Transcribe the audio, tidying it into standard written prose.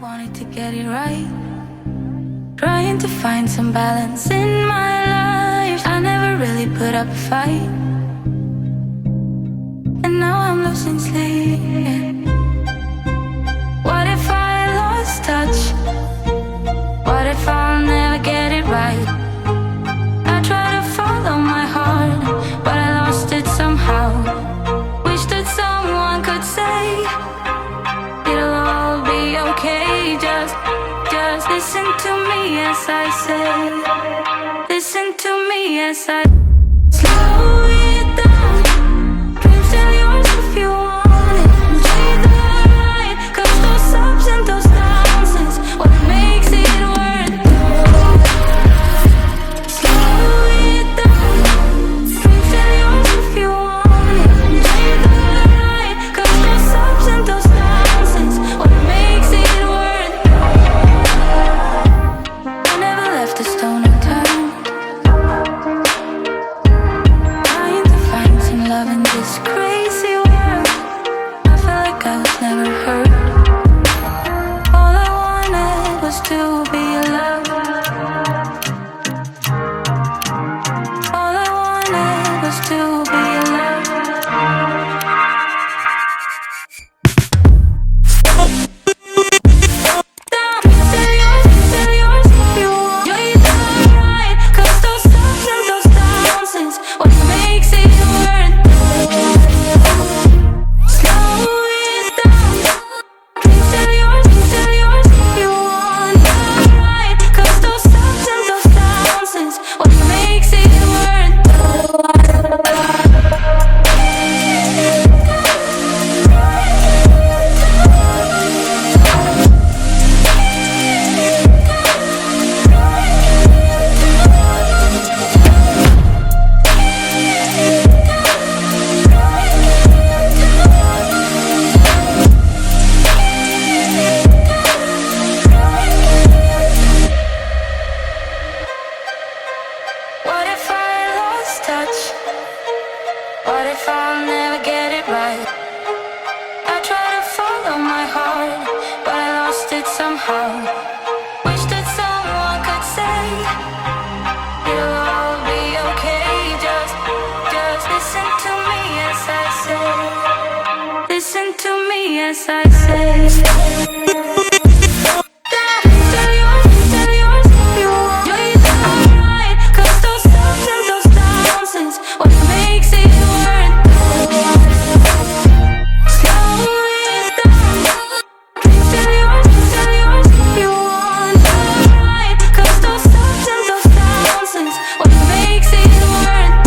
wanted to get it right, trying to find some balance in my life. I never really put up a fight, and now I'm losing sleep. What if I lost touch? What if I'll never get it right? I try to follow my heart, but I lost it somehow. Wish that someone could say it'll all be okay. Just listen to me as I say. Listen to me as I slow it down. Dreams are yours if you want it. Enjoy the ride, 'cause those ups and those downs is what makes it worth it. Slow it down. Dreams are yours if you want it. Enjoy the ride, 'cause those ups and those downs is what makes it worth it. I never left a stone unturned, trying to find some love in this crazy world. I felt like I was never heard. All I wanted was to be loved. All I wanted was to be loved. Dreams are yours if you want. Enjoy the ride, 'cause those ups and those downs is what makes it worth it. Slow it down. Dreams are yours if you want the ride, 'cause those ups and those downs is what makes it worth it. What if I lost touch? What if I'll never get it right? I try to follow my heart, but I lost it somehow. Wish that someone could say it'll all be okay. Just listen to me as I say. Listen to me as I say. Dreams are yours if you want. Enjoy the ride, 'cause those ups and those downs is what makes it worth it. Slow it down. Dreams are yours if you want the ride, 'cause those ups and those downs is what makes it worth it.